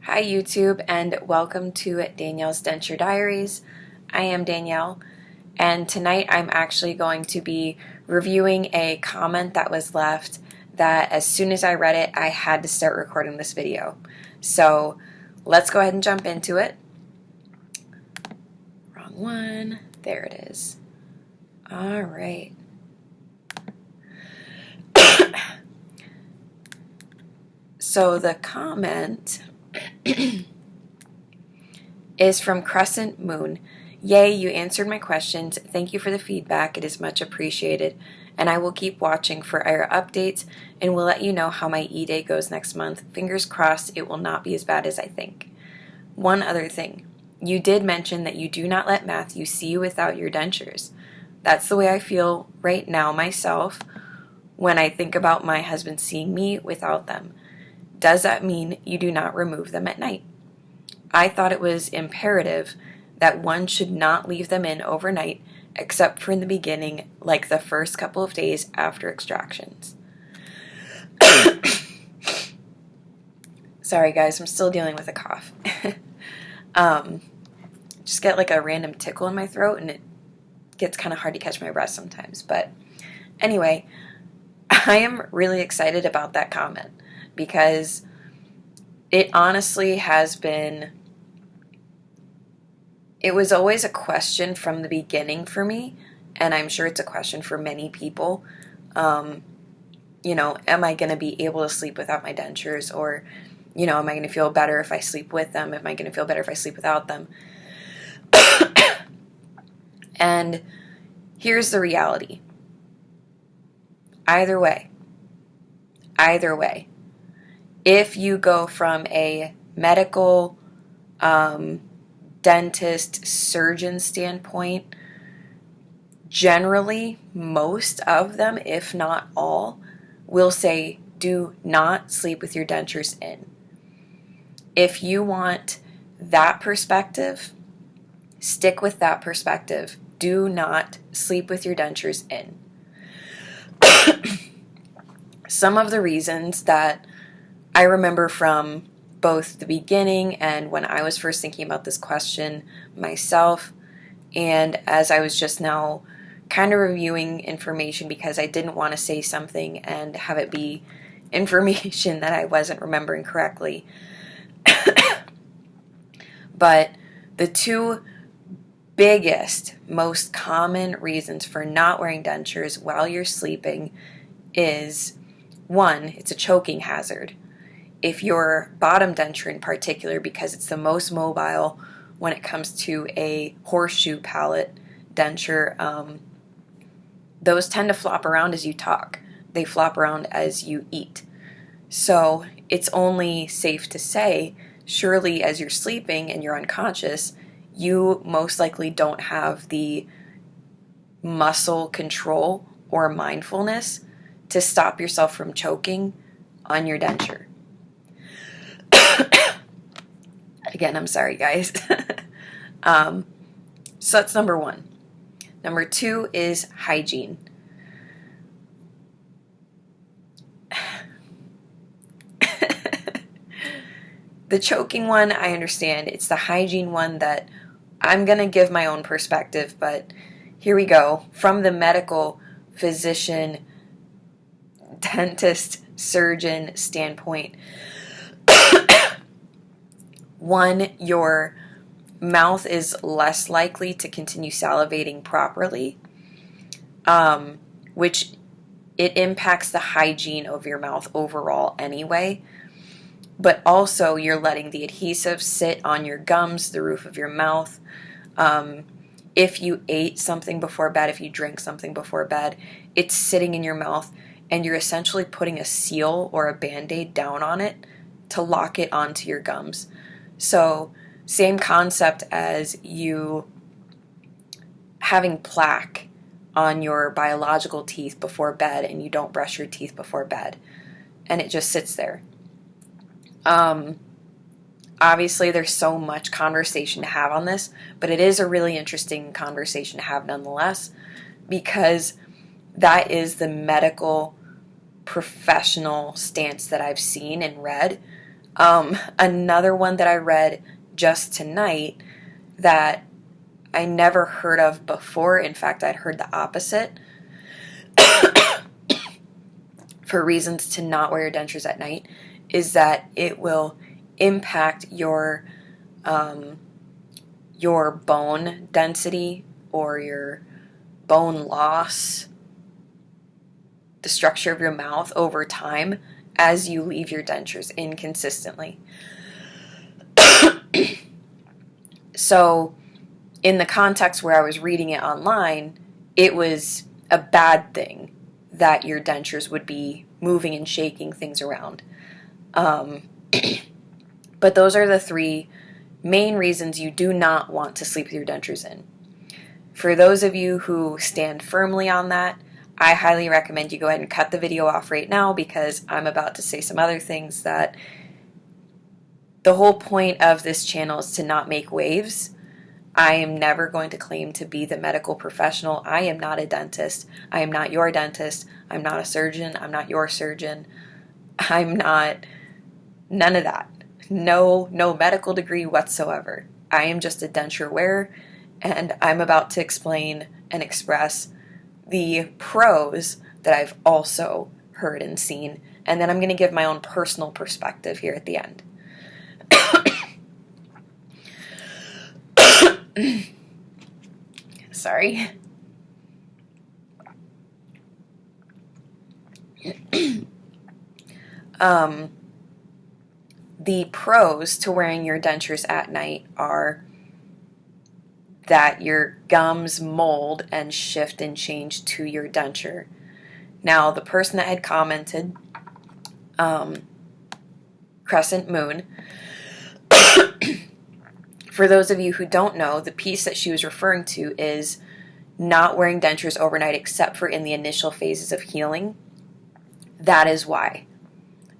Hi YouTube, and welcome to Danielle's Denture Diaries. I am Danielle, and tonight I'm actually going to be reviewing a comment that was left that as soon as I read it, I had to start recording this video. So let's go ahead and jump into it. Wrong one. There it is. All right. So the comment is from Crescent Moon. Yay, you answered my questions. Thank you for the feedback. It is much appreciated. And I will keep watching for our updates and will let you know how my E-Day goes next month. Fingers crossed it will not be as bad as I think. One other thing. You did mention that you do not let Matthew see you without your dentures. That's the way I feel right now myself when I think about my husband seeing me without them. Does that mean you do not remove them at night? I thought it was imperative that one should not leave them in overnight except for in the beginning, like the first couple of days after extractions. Sorry guys, I'm still dealing with a cough. Just get like a random tickle in my throat and it gets kind of hard to catch my breath sometimes. But anyway, I am really excited about that comment because it honestly has been, it was always a question from the beginning for me, and I'm sure it's a question for many people. You know, am I going to be able to sleep without my dentures? Or, you know, am I going to feel better if I sleep with them? Am I going to feel better if I sleep without them? And here's the reality. Either way, if you go from a medical, dentist, surgeon standpoint, generally most of them, if not all, will say do not sleep with your dentures in. If you want that perspective, stick with that perspective. Do not sleep with your dentures in. Some of the reasons that I remember from both the beginning and when I was first thinking about this question myself, and as I was just now kind of reviewing information because I didn't want to say something and have it be information that I wasn't remembering correctly. But the two biggest, most common reasons for not wearing dentures while you're sleeping is, one, it's a choking hazard. If your bottom denture in particular, because it's the most mobile when it comes to a horseshoe palate denture, those tend to flop around as you talk. They flop around as you eat. So it's only safe to say, surely as you're sleeping and you're unconscious, you most likely don't have the muscle control or mindfulness to stop yourself from choking on your denture. Again, I'm sorry, guys. So that's number one. Number two is hygiene. The choking one, I understand. It's the hygiene one that I'm going to give my own perspective, but here we go. From the medical physician, dentist, surgeon standpoint, one, your mouth is less likely to continue salivating properly, which it impacts the hygiene of your mouth overall anyway. But also you're letting the adhesive sit on your gums, the roof of your mouth. If you ate something before bed, if you drink something before bed, it's sitting in your mouth and you're essentially putting a seal or a Band-Aid down on it to lock it onto your gums. So same concept as you having plaque on your biological teeth before bed and you don't brush your teeth before bed and it just sits there. Obviously there's so much conversation to have on this, but it is a really interesting conversation to have nonetheless, because that is the medical professional stance that I've seen and read. Another one that I read just tonight that I never heard of before, in fact, I'd heard the opposite, for reasons to not wear your dentures at night, is that it will impact your bone density or your bone loss, the structure of your mouth over time as you leave your dentures inconsistently. So in the context where I was reading it online, it was a bad thing that your dentures would be moving and shaking things around. But those are the three main reasons you do not want to sleep with your dentures in. For those of you who stand firmly on that, I highly recommend you go ahead and cut the video off right now, because I'm about to say some other things that the whole point of this channel is to not make waves. I am never going to claim to be the medical professional. I am not a dentist. I am not your dentist. I'm not a surgeon. I'm not your surgeon. I'm not none of that. No medical degree whatsoever. I am just a denture wearer, and I'm about to explain and express the pros that I've also heard and seen, and then I'm going to give my own personal perspective here at the end. Sorry. The pros to wearing your dentures at night are that your gums mold and shift and change to your denture. Now, the person that had commented, Crescent Moon, for those of you who don't know, the piece that she was referring to is not wearing dentures overnight except for in the initial phases of healing. That is why.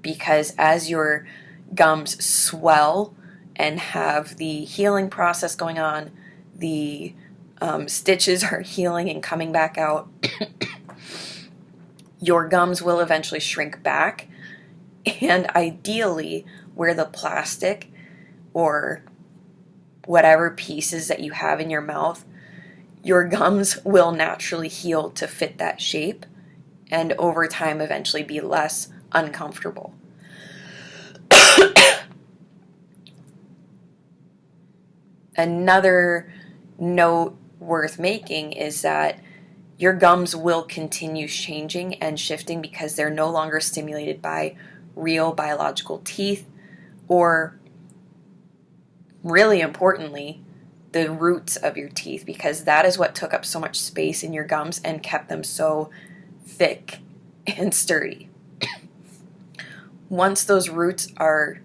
Because as your gums swell and have the healing process going on, the stitches are healing and coming back out, your gums will eventually shrink back, and ideally where the plastic or whatever pieces that you have in your mouth, your gums will naturally heal to fit that shape and over time eventually be less uncomfortable. Another note worth making is that your gums will continue changing and shifting because they're no longer stimulated by real biological teeth, or really importantly, the roots of your teeth, because that is what took up so much space in your gums and kept them so thick and sturdy. Once those roots are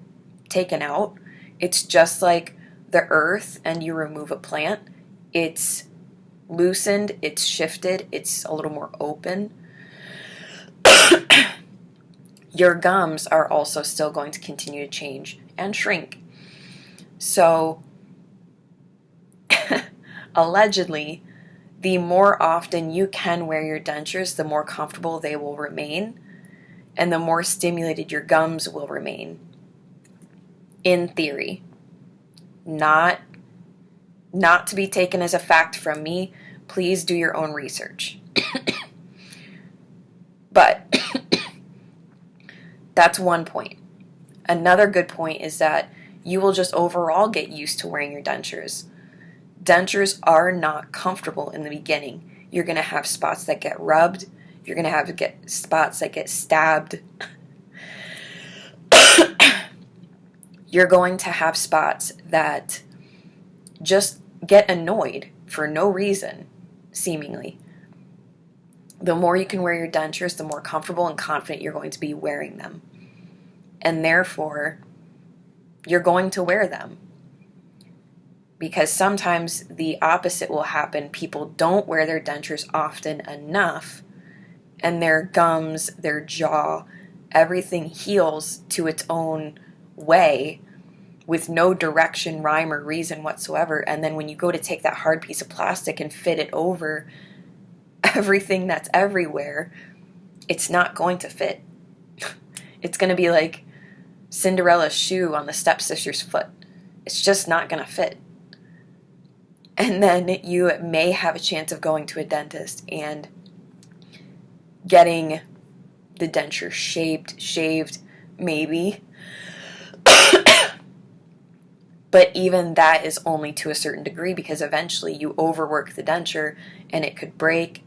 taken out, it's just like the earth and you remove a plant. It's loosened, it's shifted, it's a little more open. Your gums are also still going to continue to change and shrink. So, allegedly, the more often you can wear your dentures, the more comfortable they will remain, and the more stimulated your gums will remain. In theory. Not to be taken as a fact from me. Please do your own research. But that's one point. Another good point is that you will just overall get used to wearing your dentures. Dentures are not comfortable in the beginning. You're going to have spots that get rubbed. You're going to have spots that get stabbed. You're going to have spots that just get annoyed for no reason, seemingly. The more you can wear your dentures, the more comfortable and confident you're going to be wearing them. And therefore, you're going to wear them. Because sometimes the opposite will happen. People don't wear their dentures often enough, and their gums, their jaw, everything heals to its own way with no direction, rhyme, or reason whatsoever. And then when you go to take that hard piece of plastic and fit it over everything that's everywhere, it's not going to fit. It's going to be like Cinderella's shoe on the stepsister's foot. It's just not going to fit. And then you may have a chance of going to a dentist and getting the denture shaved, maybe. But even that is only to a certain degree, because eventually you overwork the denture and it could break.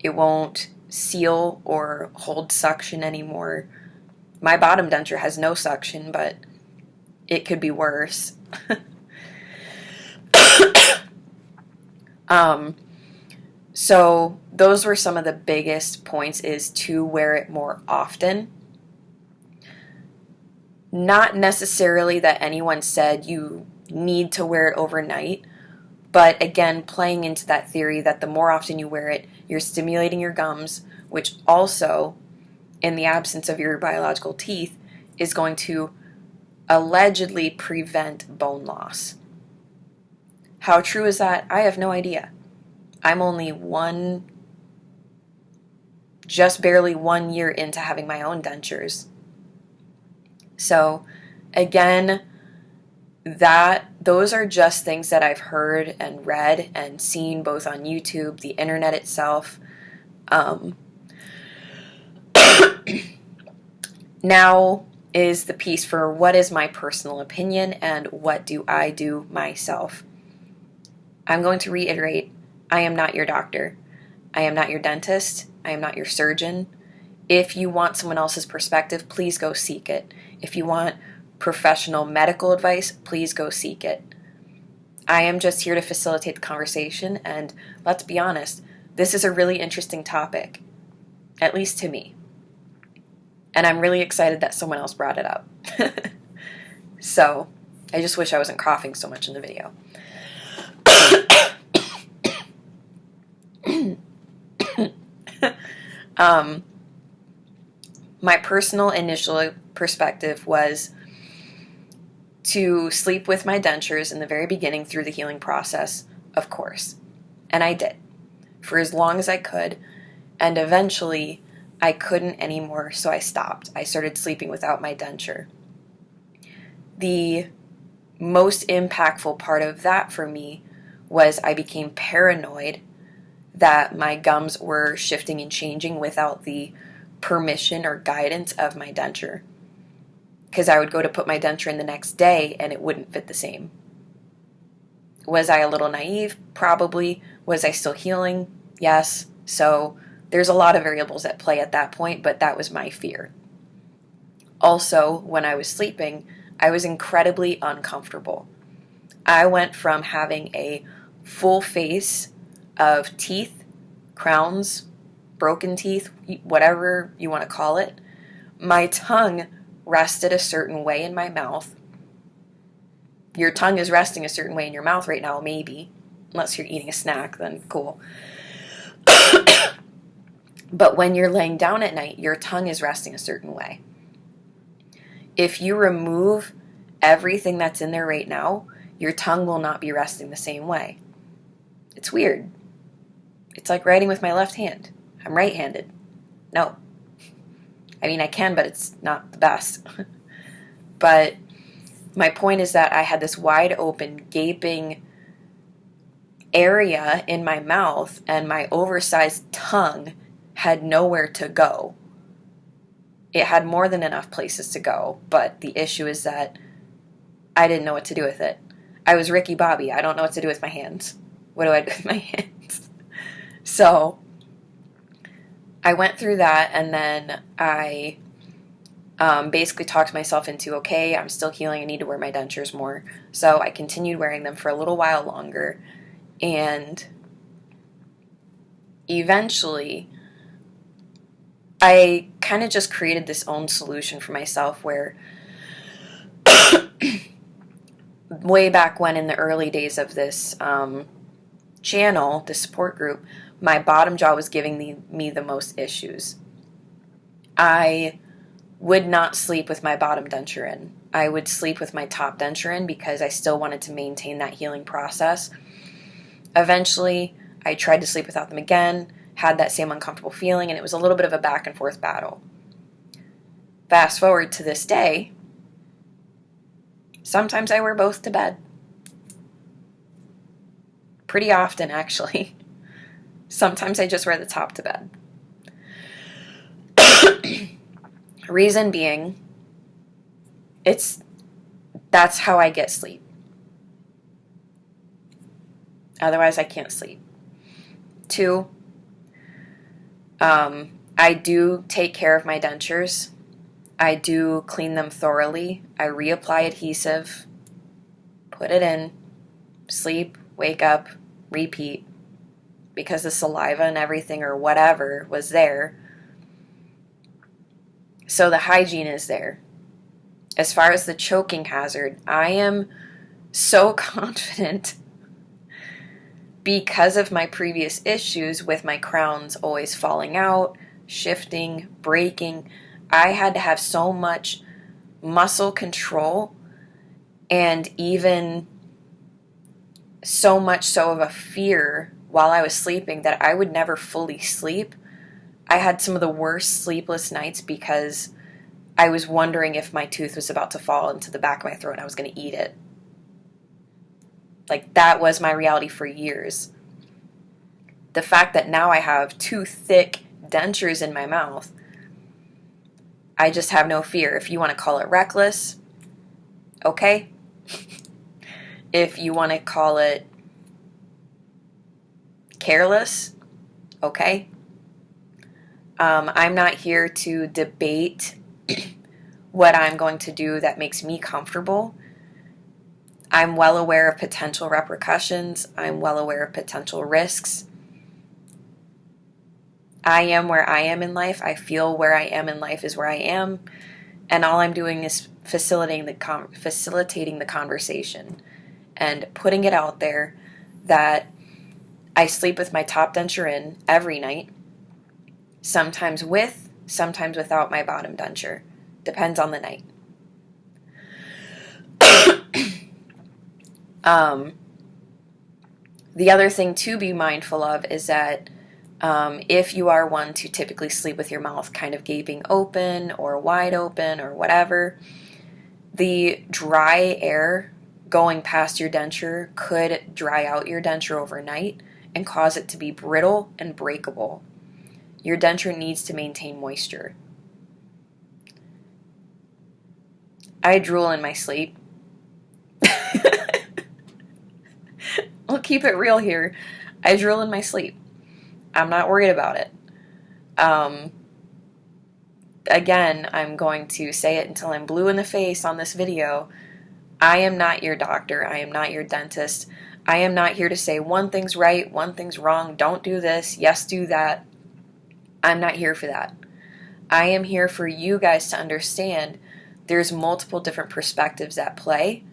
It won't seal or hold suction anymore. My bottom denture has no suction, but it could be worse. So those were some of the biggest points, is to wear it more often. Not necessarily that anyone said you need to wear it overnight, but again, playing into that theory that the more often you wear it, you're stimulating your gums, which also, in the absence of your biological teeth, is going to allegedly prevent bone loss. How true is that? I have no idea. I'm only just barely 1 year into having my own dentures. So, again, those are just things that I've heard and read and seen both on YouTube, the internet itself. Now is the piece for what is my personal opinion and what do I do myself. I'm going to reiterate, I am not your doctor. I am not your dentist. I am not your surgeon. If you want someone else's perspective, please go seek it. If you want professional medical advice, please go seek it. I am just here to facilitate the conversation, and let's be honest, this is a really interesting topic, at least to me. And I'm really excited that someone else brought it up. So, I just wish I wasn't coughing so much in the video. My personal initial perspective was to sleep with my dentures in the very beginning through the healing process, of course. And I did, for as long as I could, and eventually I couldn't anymore, so I stopped. I started sleeping without my denture. The most impactful part of that for me was I became paranoid that my gums were shifting and changing without the permission or guidance of my denture. Because I would go to put my denture in the next day and it wouldn't fit the same. Was I a little naive? Probably. Was I still healing? Yes. So there's a lot of variables at play at that point, but that was my fear. Also, when I was sleeping, I was incredibly uncomfortable. I went from having a full face of teeth, crowns, broken teeth, whatever you want to call it. My tongue rested a certain way in my mouth. Your tongue is resting a certain way in your mouth right now, maybe. Unless you're eating a snack, then cool. But when you're laying down at night, your tongue is resting a certain way. If you remove everything that's in there right now, your tongue will not be resting the same way. It's weird. It's like writing with my left hand. I'm right-handed. No. I mean, I can, but it's not the best. But my point is that I had this wide open, gaping area in my mouth, and my oversized tongue had nowhere to go. It had more than enough places to go, but the issue is that I didn't know what to do with it. I was Ricky Bobby. I don't know what to do with my hands. What do I do with my hands? So I went through that, and then I basically talked myself into, okay, I'm still healing, I need to wear my dentures more. So I continued wearing them for a little while longer, and eventually I kind of just created this own solution for myself where way back when, in the early days of this channel, this support group, my bottom jaw was giving me the most issues. I would not sleep with my bottom denture in. I would sleep with my top denture in because I still wanted to maintain that healing process. Eventually, I tried to sleep without them again, had that same uncomfortable feeling, and it was a little bit of a back and forth battle. Fast forward to this day, Sometimes I wear both to bed. Pretty often, actually. Sometimes I just wear the top to bed. Reason being, that's how I get sleep. Otherwise, I can't sleep. 2, I do take care of my dentures. I do clean them thoroughly. I reapply adhesive, put it in, sleep, wake up, repeat, because the saliva and everything or whatever was there. So the hygiene is there. As far as the choking hazard, I am so confident because of my previous issues with my crowns always falling out, shifting, breaking. I had to have so much muscle control and even so much so of a fear while I was sleeping that I would never fully sleep. I had some of the worst sleepless nights because I was wondering if my tooth was about to fall into the back of my throat and I was going to eat it. Like, that was my reality for years. The fact that now I have 2 thick dentures in my mouth, I just have no fear. If you want to call it reckless, okay. If you want to call it careless, okay. I'm not here to debate what I'm going to do that makes me comfortable. I'm well aware of potential repercussions. I'm well aware of potential risks. I am where I am in life. I feel where I am in life is where I am. And all I'm doing is facilitating the conversation and putting it out there that I sleep with my top denture in every night. Sometimes with, sometimes without my bottom denture. Depends on the night. The other thing to be mindful of is that if you are one to typically sleep with your mouth kind of gaping open or wide open or whatever, the dry air going past your denture could dry out your denture overnight and cause it to be brittle and breakable. Your denture needs to maintain moisture. I drool in my sleep. I'll keep it real here. I drool in my sleep. I'm not worried about it. Again, I'm going to say it until I'm blue in the face on this video. I am not your doctor. I am not your dentist. I am not here to say one thing's right, one thing's wrong, don't do this, yes, do that. I'm not here for that. I am here for you guys to understand there's multiple different perspectives at play,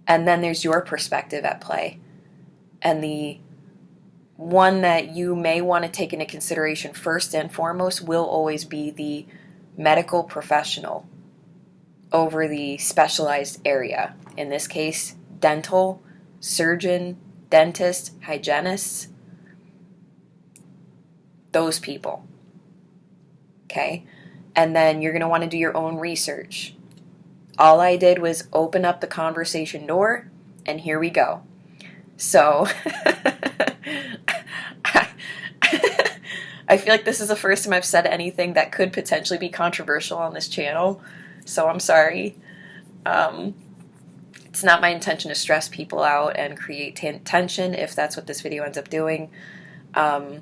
and then there's your perspective at play. And the one that you may want to take into consideration first and foremost will always be the medical professional over the specialized area. In this case, dental, surgeon, dentist, hygienist, those people. Okay? And then you're going to want to do your own research. All I did was open up the conversation door, and here we go. So, I feel like this is the first time I've said anything that could potentially be controversial on this channel, so I'm sorry. It's not my intention to stress people out and create tension if that's what this video ends up doing. The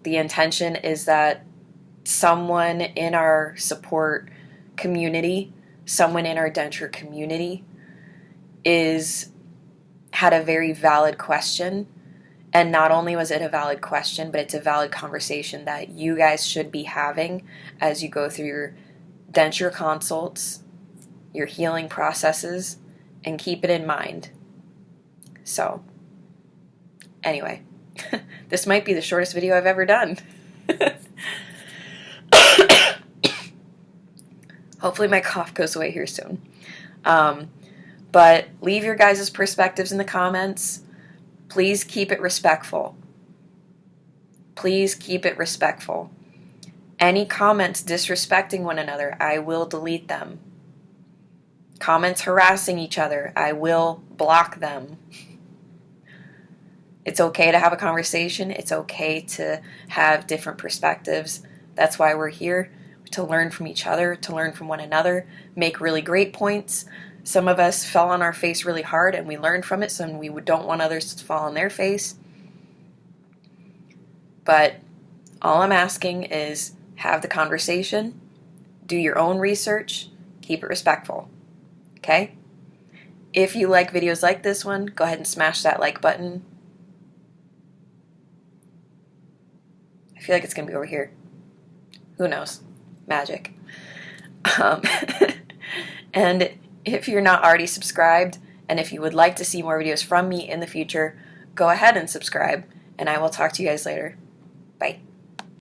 intention is that someone in our support community, someone in our denture community had a very valid question. And not only was it a valid question, but it's a valid conversation that you guys should be having as you go through your denture consults, your healing processes, and keep it in mind. So, anyway, this might be the shortest video I've ever done. Hopefully my cough goes away here soon. But leave your guys' perspectives in the comments. Please keep it respectful. Please keep it respectful. Any comments disrespecting one another, I will delete them. Comments harassing each other, I will block them. It's okay to have a conversation. It's okay to have different perspectives. That's why we're here, to learn from each other, to learn from one another, make really great points. Some of us fell on our face really hard and we learned from it, so we don't want others to fall on their face. But all I'm asking is have the conversation, do your own research, keep it respectful. Okay? If you like videos like this one, go ahead and smash that like button. I feel like it's going to be over here. Who knows? Magic. And if you're not already subscribed, and if you would like to see more videos from me in the future, go ahead and subscribe, and I will talk to you guys later.